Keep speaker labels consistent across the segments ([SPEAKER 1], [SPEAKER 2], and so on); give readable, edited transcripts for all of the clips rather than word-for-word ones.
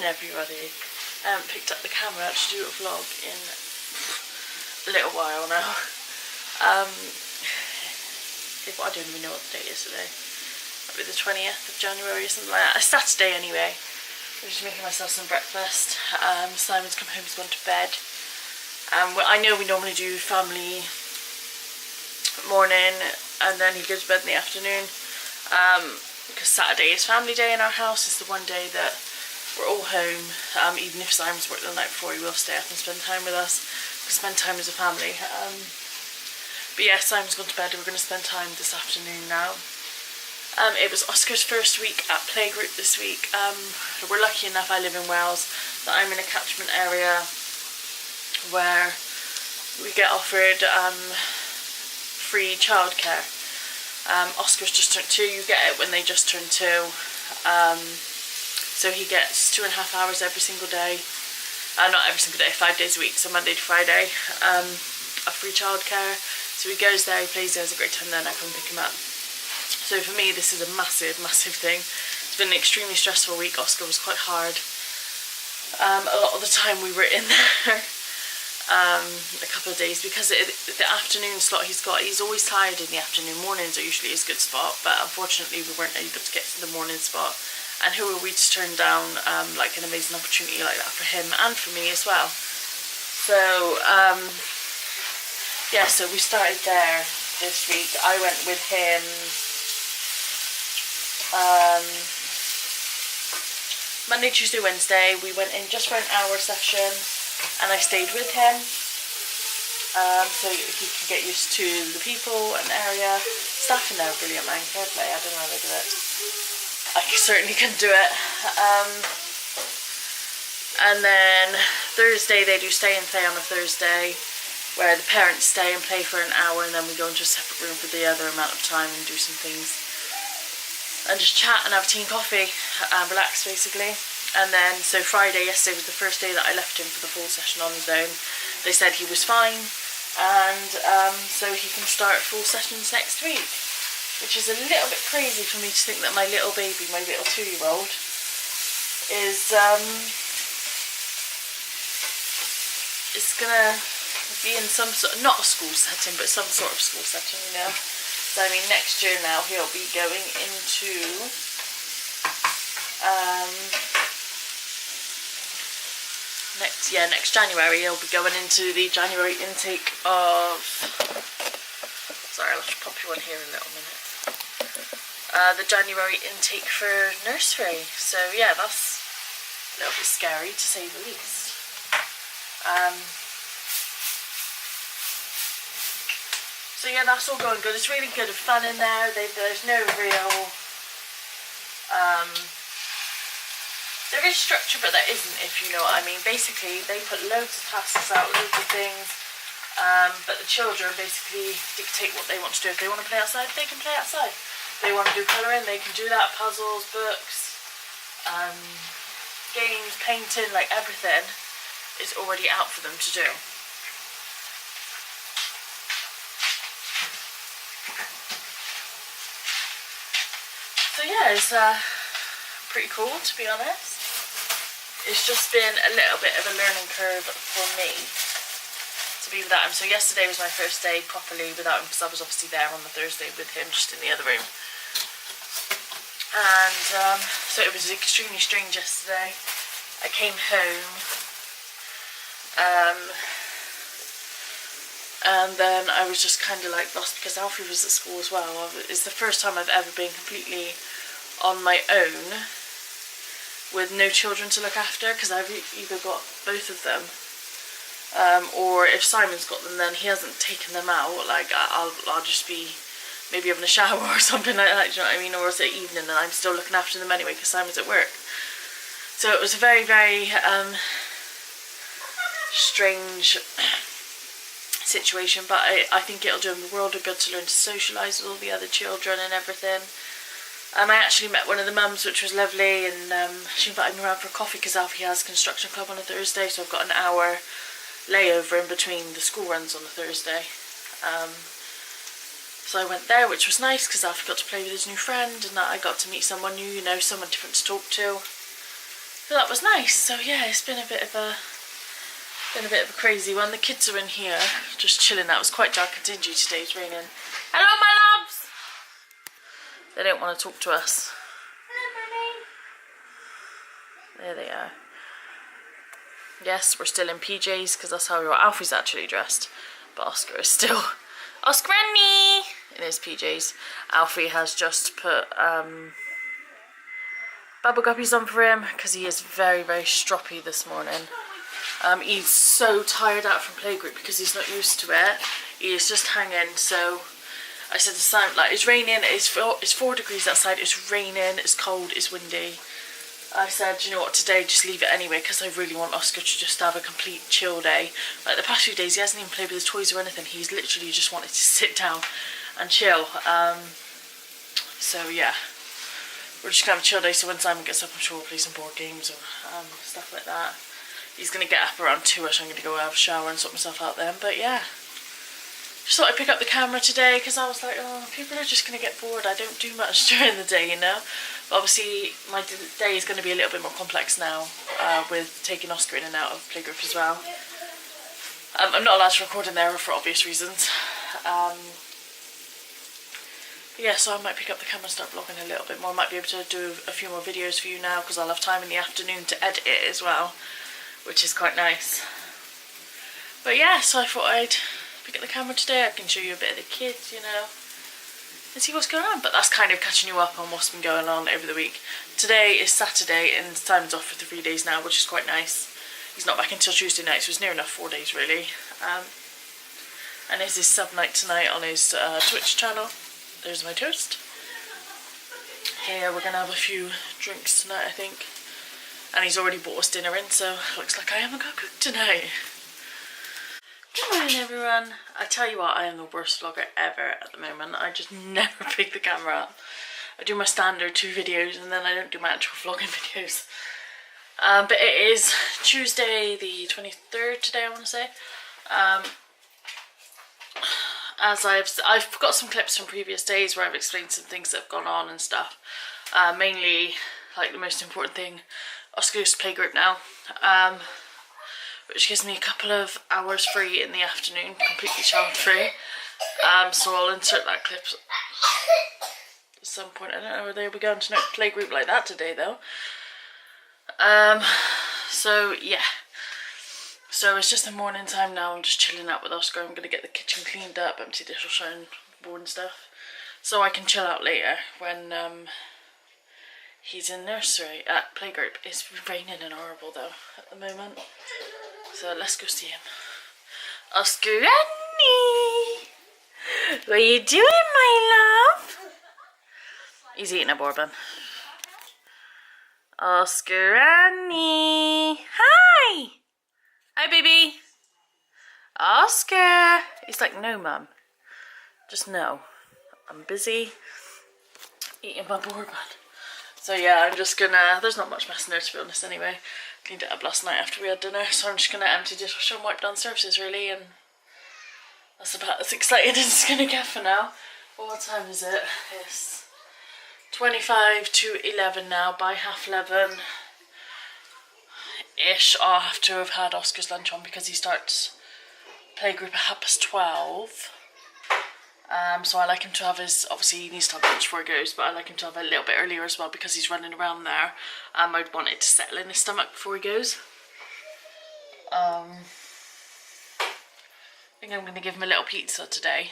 [SPEAKER 1] morning, everybody. Picked up the camera to do a vlog in a little while now. I don't even know what the date is today. Maybe the 20th of January or something like that. It's Saturday anyway. I'm just making myself some breakfast. Simon's come home, he's gone to bed. Well, I know we normally do family morning and then he goes to bed in the afternoon. Because Saturday is family day in our house. It's the one day that we're all home. Even if Simon's worked the night before, he will stay up and spend time with us. We spend time as a family. But yeah, Simon's gone to bed and we're going to spend time this afternoon now. It was Oscar's first week at playgroup this week. We're lucky enough, I live in Wales, that I'm in a catchment area where we get offered free childcare. Oscar's just turned 2, you get it when they just turn 2. So he gets 2.5 hours every single day. Not every single day, 5 days a week, so Monday to Friday, of free childcare. So he goes there, he plays there, has a great time, then I come pick him up. So for me, this is a massive, massive thing. It's been an extremely stressful week. Oscar was quite hard. A lot of the time we were in there. A couple of days because the afternoon slot he's always tired in the afternoon. Mornings are usually his good spot, but unfortunately we weren't able to get to the morning spot, and who are we to turn down like an amazing opportunity like that for him and for me as well. So yeah, so we started there this week. I went with him Monday, Tuesday, Wednesday. We went in just for an hour session and I stayed with him, so he can get used to the people and the area. Staff in there are brilliant, man. Fair play. I don't know how they do it. I certainly can do it. And then Thursday they do stay and play on a Thursday, where the parents stay and play for an hour, and then we go into a separate room for the other amount of time and do some things and just chat and have tea and coffee and relax basically. And then, so Friday, yesterday was the first day that I left him for the full session on his own. They said he was fine, and so he can start full sessions next week, which is a little bit crazy for me to think that my little baby, my little 2-year-old, is gonna be in some sort of, not a school setting, but some sort of school setting, you know. So I mean, next year now he'll be going into next January he'll be going into the January intake of, sorry, I'll just pop you on here in a little minute, the January intake for nursery. So yeah, that's a little bit scary to say the least. So yeah, that's all going good. It's really good and fun in there. There's no real there is structure, but there isn't, if you know what I mean. Basically, they put loads of tasks out, loads of things, but the children basically dictate what they want to do. If they want to play outside, they can play outside. If they want to do colouring, they can do that. Puzzles, books, games, painting, like everything is already out for them to do. So yeah, it's pretty cool, to be honest. It's just been a little bit of a learning curve for me to be without him. So yesterday was my first day properly without him, because I was obviously there on the Thursday with him, just in the other room. And so it was extremely strange yesterday. I came home and then I was just kind of like lost, because Alfie was at school as well. It's the first time I've ever been completely on my own with no children to look after, because I've either got both of them, or if Simon's got them, then he hasn't taken them out. Like I'll just be maybe having a shower or something like that, do you know what I mean? Or it's at evening and I'm still looking after them anyway because Simon's at work. So it was a very, very strange situation, but I think it'll do him the world of good to learn to socialise with all the other children and everything. I actually met one of the mums, which was lovely, and she invited me around for a coffee because Alfie has construction club on a Thursday, so I've got an hour layover in between the school runs on a Thursday. So I went there, which was nice because Alfie got to play with his new friend, and I got to meet someone new, you know, someone different to talk to. But that was nice. So yeah, it's been a bit of a crazy one. The kids are in here just chilling out. It was quite dark and dingy today. It's raining. Hello, my loves. They don't want to talk to us. There they are. Yes, we're still in PJs because that's how we were. Alfie's actually dressed, but Oscar is still Oscar in his PJs. Alfie has just put bubble guppies on for him because he is very, very stroppy this morning. He's so tired out from playgroup because he's not used to it. He is just hanging. So I said to Simon, like, it's raining, it's 4 degrees outside, it's raining, it's cold, it's windy. I said, you know what, today just leave it anyway because I really want Oscar to just have a complete chill day. Like the past few days he hasn't even played with his toys or anything. He's literally just wanted to sit down and chill. So yeah, we're just gonna have a chill day. So when Simon gets up, I'm sure we'll play some board games or stuff like that. He's gonna get up around 2ish. I'm gonna go have a shower and sort myself out then. But yeah, just thought I'd pick up the camera today because I was like, oh, people are just gonna get bored. I don't do much during the day, you know. But obviously my day is going to be a little bit more complex now with taking Oscar in and out of playgroup as well. I'm not allowed to record in there for obvious reasons. Yeah, so I might pick up the camera and start vlogging a little bit more. I might be able to do a few more videos for you now because I'll have time in the afternoon to edit it as well, which is quite nice. But yeah, so I thought I'd pick up the camera today. I can show you a bit of the kids, you know, and see what's going on. But that's kind of catching you up on what's been going on over the week. Today is Saturday and Simon's off for 3 days now, which is quite nice. He's not back until Tuesday night, so it's near enough 4 days really. And there's his sub night tonight on his Twitch channel. There's my toast. Yeah, we're gonna have a few drinks tonight, I think. And he's already bought us dinner in, so looks like I haven't got cooked tonight. Good morning everyone. I tell you what, I am the worst vlogger ever at the moment. I just never pick the camera up. I do my standard 2 videos and then I don't do my actual vlogging videos. But it is Tuesday the 23rd today, I want to say. As I've got some clips from previous days where I've explained some things that have gone on and stuff. Mainly, like the most important thing, Oscar goes to playgroup now. Which gives me a couple of hours free in the afternoon, completely child free. So I'll insert that clip at some point. I don't know whether they'll be going to no playgroup like that today though. So yeah. So it's just the morning time now. I'm just chilling out with Oscar. I'm going to get the kitchen cleaned up, empty dishwasher and board and stuff. So I can chill out later when he's in nursery at playgroup. It's raining and horrible though at the moment. So let's go see him. Oscar Annie! What are you doing, my love? He's eating a bourbon. Oscar Annie! Hi! Hi, baby! Oscar! He's like, no, mum. Just no. I'm busy eating my bourbon. So yeah, I'm just gonna, there's not much mess in there to be honest anyway. Cleaned it up last night after we had dinner, so I'm just gonna empty dishwasher and wipe down surfaces really, and that's about as excited as it's gonna get for now. Well, what time is it? It's 25 to 11 now. By 11:30 ish I'll have to have had Oscar's lunch on because he starts playgroup at 12:30. So I like him to have his, obviously he needs to have lunch before he goes, but I like him to have it a little bit earlier as well because he's running around there. I'd want it to settle in his stomach before he goes. I think I'm going to give him a little pizza today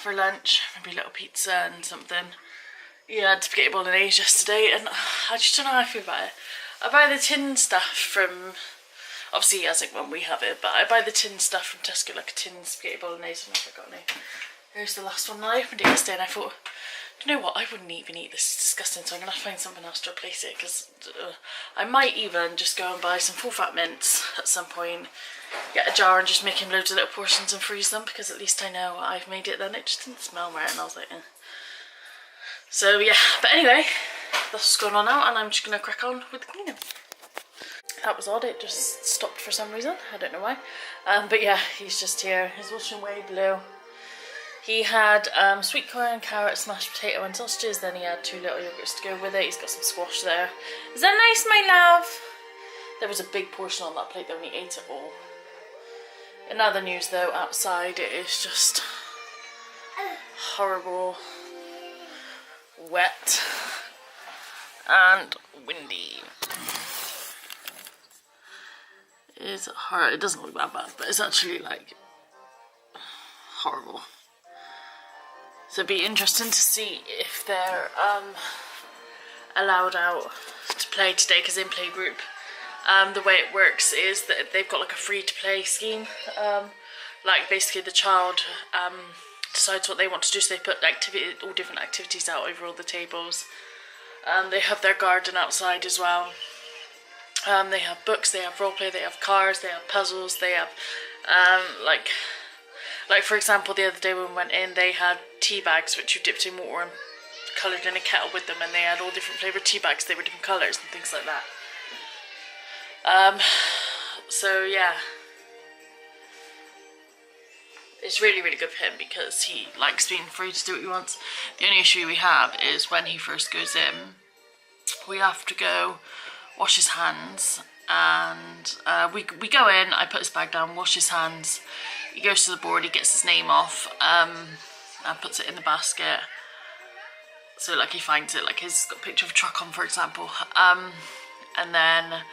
[SPEAKER 1] for lunch. Maybe a little pizza and something. He had spaghetti bolognese yesterday and I just don't know how I feel about it. I buy the tin stuff from, obviously he hasn't when we have it, but I buy the tin stuff from Tesco, like a tin spaghetti bolognese, and I've got any. Here's the last one. I opened it yesterday and I thought, do you know what, I wouldn't even eat this, it's disgusting, so I'm going to have to find something else to replace it, because I might even just go and buy some full fat mints at some point, get a jar and just make him loads of little portions and freeze them, because at least I know I've made it then. It just didn't smell right and I was like, eh. So yeah, but anyway, that's what's going on now and I'm just going to crack on with the cleaning. That was odd, it just stopped for some reason, I don't know why. But yeah, he's just here, he's watching Way Blue. He had sweet corn, carrot, smashed potato and sausages, then he had 2 little yogurts to go with it. He's got some squash there. Is that nice, my love? There was a big portion on that plate though and he ate it all. In other news though, outside it is just horrible, wet and windy. It's horrible. It doesn't look that bad, but it's actually like horrible. So it'd be interesting to see if they're allowed out to play today, because in playgroup the way it works is that they've got like a free to play scheme. Like basically the child decides what they want to do, so they put all different activities out over all the tables. They have their garden outside as well. They have books, they have roleplay, they have cars, they have puzzles, they have like for example the other day when we went in, they had tea bags which you dipped in water and coloured in a kettle with them, and they had all different flavoured tea bags. They were different colours and things like that. So yeah, it's really, really good for him because he likes being free to do what he wants. The only issue we have is when he first goes in, we have to go wash his hands, and we go in, I put his bag down, wash his hands, he goes to the board, he gets his name off, and puts it in the basket. So like he finds it, like he's got a picture of a truck on, for example, and then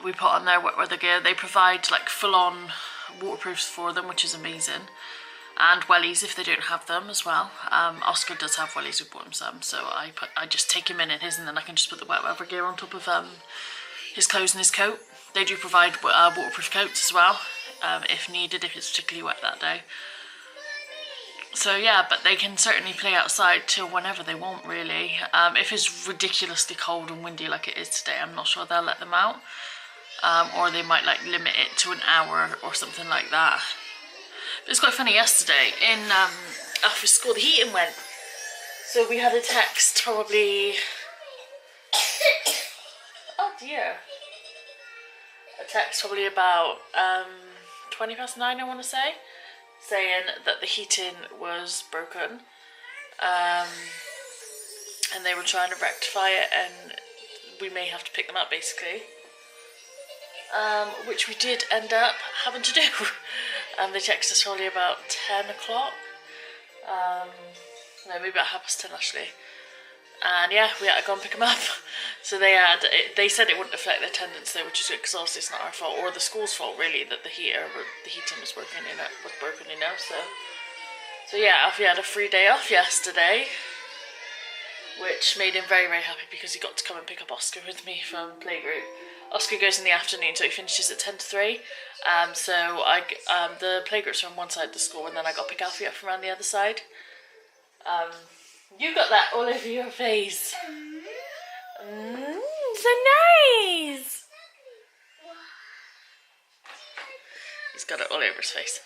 [SPEAKER 1] we put on their wet weather gear. They provide like full-on waterproofs for them, which is amazing, and wellies if they don't have them as well. Oscar does have wellies, we bought him some, so I just take him in his, and then I can just put the wet weather gear on top of his clothes and his coat. They do provide waterproof coats as well, if needed, if it's particularly wet that day. So yeah, but they can certainly play outside till whenever they want, really. If it's ridiculously cold and windy like it is today, I'm not sure they'll let them out. Or they might like limit it to an hour or something like that. But it's quite funny, yesterday in after school the heating went, so we had a text probably oh dear, a text probably about 20 past 9 I want to say, saying that the heating was broken, and they were trying to rectify it and we may have to pick them up basically. Which we did end up having to do. They texted us probably about 10 o'clock. No, maybe about 10:30 actually. And yeah, we had to go and pick them up. So they said it wouldn't affect the attendance though, which is good because obviously it's not our fault or the school's fault really that the heating was broken, you know. So yeah, we had a free day off yesterday, which made him very, very happy because he got to come and pick up Oscar with me from playgroup. Oscar goes in the afternoon, so he finishes at 10 to 3. So the playgroups are on one side of the school, and then I got to pick Alfie up from around the other side. You got that all over your face. So nice. He's got it all over his face.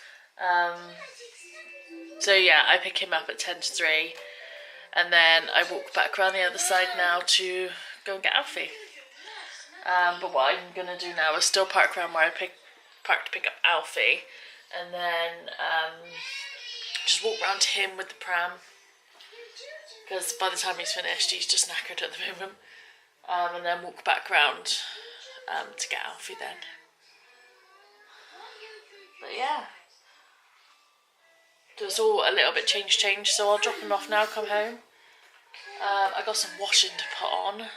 [SPEAKER 1] So yeah, I pick him up at 10 to 3, and then I walk back around the other side now to go and get Alfie. But what I'm going to do now is still park around where I parked to pick up Alfie, and then just walk round to him with the pram, because by the time he's finished he's just knackered at the moment, and then walk back round to get Alfie then. But yeah, so it's all a little bit change, so I'll drop him off now, come home. I got some washing to put on.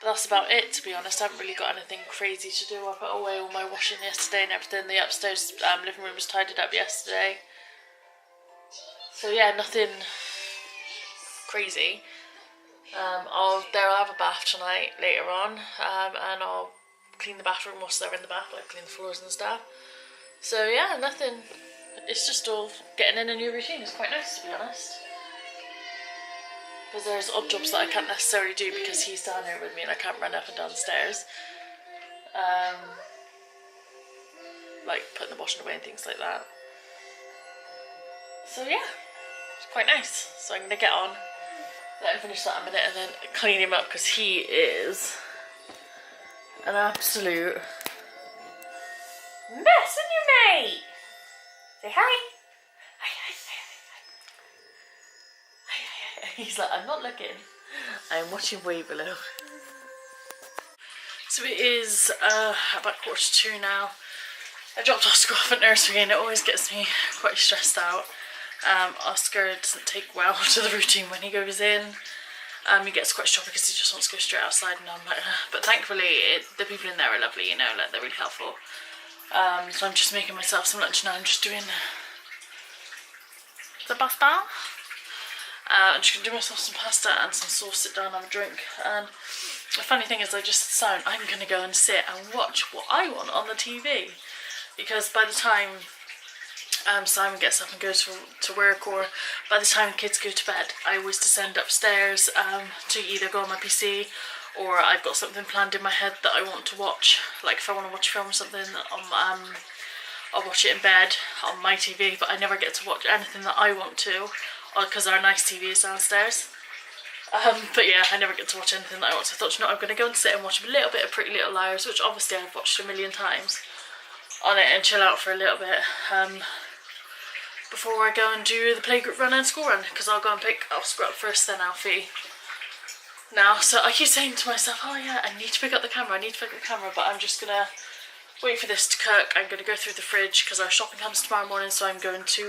[SPEAKER 1] But that's about it, to be honest. I haven't really got anything crazy to do. I put away all my washing yesterday and everything. The upstairs living room was tidied up yesterday. So yeah, nothing crazy. I'll have a bath tonight later on, and I'll clean the bathroom whilst they're in the bath, like clean the floors and stuff. So yeah, nothing. It's just all getting in a new routine. It's quite nice, to be honest. Because there's odd jobs that I can't necessarily do because he's down here with me and I can't run up and down the stairs. Like putting the washing away and things like that. So yeah, it's quite nice. So I'm going to get on, let him finish that in a minute, and then clean him up because he is an absolute mess, isn't he, mate? Say hi. He's like, I'm not looking. I'm watching way below. So it is about 1:45 now. I dropped Oscar off at nursery and it always gets me quite stressed out. Oscar doesn't take well to the routine when he goes in. He gets quite stroppy because he just wants to go straight outside, and I'm like, but thankfully the people in there are lovely, you know, like they're really helpful. So I'm just making myself some lunch now. I'm just doing the pasta. I'm just going to do myself some pasta and some sauce, sit down and have a drink. And the funny thing is I just decided I'm going to go and sit and watch what I want on the TV. Because by the time Simon gets up and goes to work, or by the time kids go to bed, I always descend upstairs to either go on my PC, or I've got something planned in my head that I want to watch. Like if I want to watch a film or something, I'll watch it in bed on my TV, but I never get to watch anything that I want to, because our nice TV is downstairs. But yeah, I never get to watch anything that I want. So I thought, you know, I'm going to go and sit and watch a little bit of Pretty Little Liars, which obviously I've watched a million times, on it, and chill out for a little bit before I go and do the playgroup run and school run, because I'll go and pick Oscar up first, then Alfie. Now, so I keep saying to myself, oh yeah, I need to pick up the camera, but I'm just going to wait for this to cook. I'm going to go through the fridge because our shopping comes tomorrow morning, so I'm going to,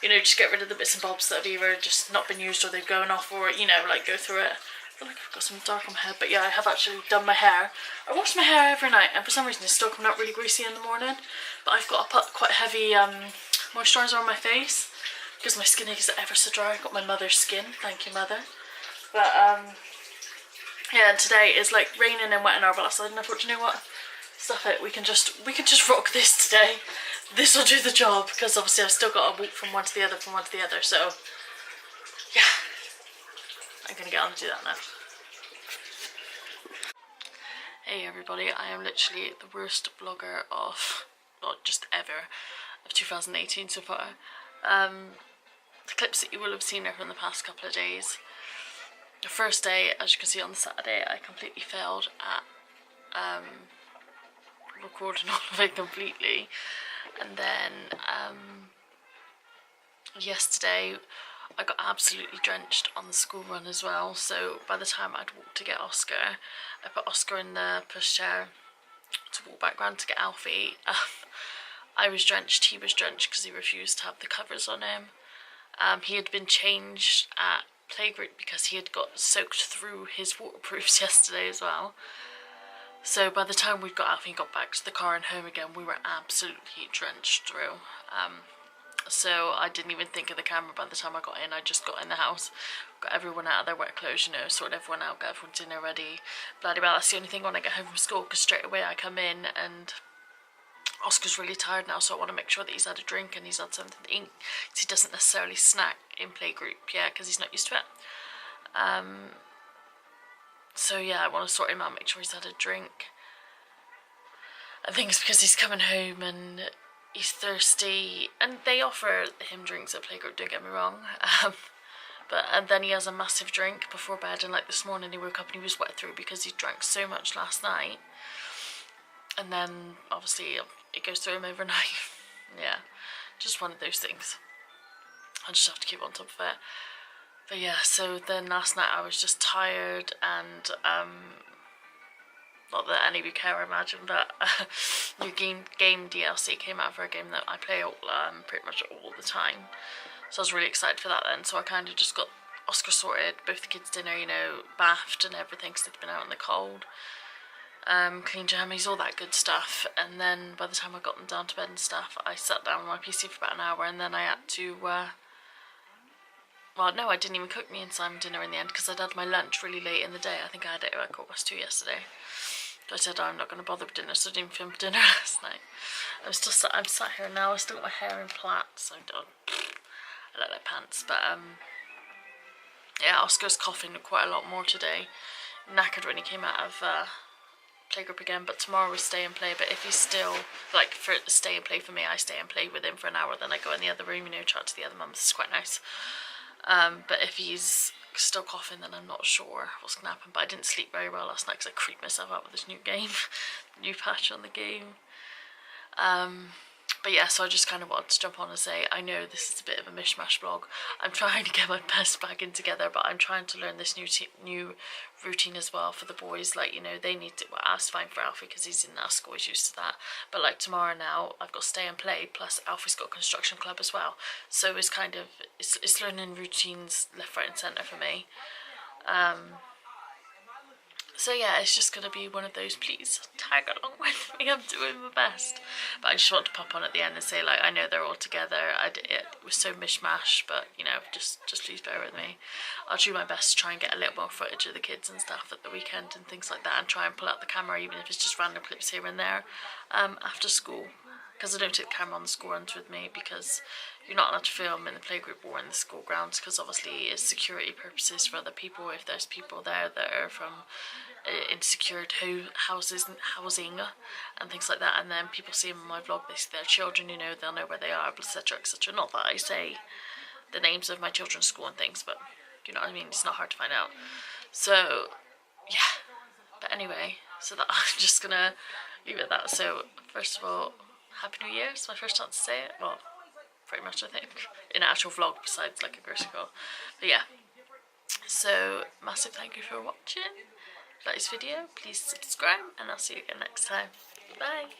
[SPEAKER 1] you know, just get rid of the bits and bobs that have either just not been used or they've gone off, or, you know, like go through it. I feel like I've got some dark on my head, but yeah, I have actually done my hair. I wash my hair every night, and for some reason it's still coming out really greasy in the morning, but I've got to put quite heavy moisturiser on my face because my skin is ever so dry. I've got my mother's skin, thank you mother. But yeah, and today is like raining and wet in our bath, and I thought, you know what, stuff it, we can just rock this today. This will do the job, because obviously I've still got to walk from one to the other, so yeah, I'm gonna get on and do that now. Hey everybody, I am literally the worst vlogger of, not just ever, of 2018 so far. The clips that you will have seen are from the past couple of days. The first day, as you can see on the Saturday, I completely failed at recording all of it completely. And then yesterday I got absolutely drenched on the school run as well, so by the time I'd walked to get Oscar, I put Oscar in the pushchair to walk back round to get Alfie. I was drenched, he was drenched because he refused to have the covers on him. He had been changed at playgroup because he had got soaked through his waterproofs yesterday as well. So by the time we'd got Alfie and got back to the car and home again, we were absolutely drenched through. So I didn't even think of the camera by the time I got in. I just got in the house, got everyone out of their wet clothes, you know, sorted everyone out, got everyone dinner ready, blah blah blah. That's the only thing when I get home from school, because straight away I come in and Oscar's really tired now, so I want to make sure that he's had a drink and he's had something to eat, because he doesn't necessarily snack in playgroup, yeah, because he's not used to it. So yeah, I want to sort him out, make sure he's had a drink. I think it's because he's coming home and he's thirsty, and they offer him drinks at playgroup, don't get me wrong, and then he has a massive drink before bed, and like this morning he woke up and he was wet through because he drank so much last night, and then obviously it goes through him overnight. Yeah, just one of those things. I just have to keep on top of it. But yeah, so then last night I was just tired, and not that any of you care, I imagine, but new game DLC came out for a game that I play pretty much all the time. So I was really excited for that then. So I kind of just got Oscar sorted, both the kids' dinner, you know, bathed and everything because they'd been out in the cold. Clean jammies, all that good stuff. And then by the time I got them down to bed and stuff, I sat down on my PC for about an hour, and then I had to, well, no, I didn't even cook me and Simon dinner in the end because I'd had my lunch really late in the day. I think I had it at 2:15 yesterday. So I said, oh, I'm not going to bother with dinner, so I didn't film dinner last night. I'm sat here now, I still got my hair in plaits, I'm done. I look like pants, but yeah, Oscar's coughing quite a lot more today. Knackered when he came out of playgroup again, but tomorrow we stay and play. But if he's still, like, for stay and play for me, I stay and play with him for an hour, then I go in the other room, you know, chat to the other mums. It's quite nice. But if he's still coughing, then I'm not sure what's going to happen. But I didn't sleep very well last night because I creeped myself out with this new game, new patch on the game. But yeah, so I just kind of wanted to jump on and say, I know this is a bit of a mishmash vlog. I'm trying to get my best back in together, but I'm trying to learn this new routine as well for the boys. Like, you know, they need to, well, that's fine for Alfie because he's in our school, he's used to that. But like tomorrow now, I've got stay and play, plus Alfie's got construction club as well. So it's kind of, it's learning routines left, right and centre for me. So yeah, it's just going to be one of those, please tag along with me, I'm doing my best. But I just want to pop on at the end and say, like, I know they're all together, it was so mishmash, but, you know, just please bear with me. I'll do my best to try and get a little more footage of the kids and stuff at the weekend and things like that, and try and pull out the camera, even if it's just random clips here and there, after school. Because I don't take the camera on the school runs with me, because you're not allowed to film in the playgroup or in the school grounds, because obviously it's security purposes for other people. If there's people there that are from insecure housing and things like that, and then people see them on my vlog, they see their children, you know, they'll know where they are, etc, etc. Not that I say the names of my children's school and things, but you know what I mean, it's not hard to find out. So yeah, but anyway, so that I'm just gonna leave it at that. So first of all, Happy New Year. It's my first chance to say it, well, pretty much I think, in an actual vlog besides like a grocery haul. But yeah, so massive thank you for watching. If you like this video, please subscribe, and I'll see you again next time. Bye.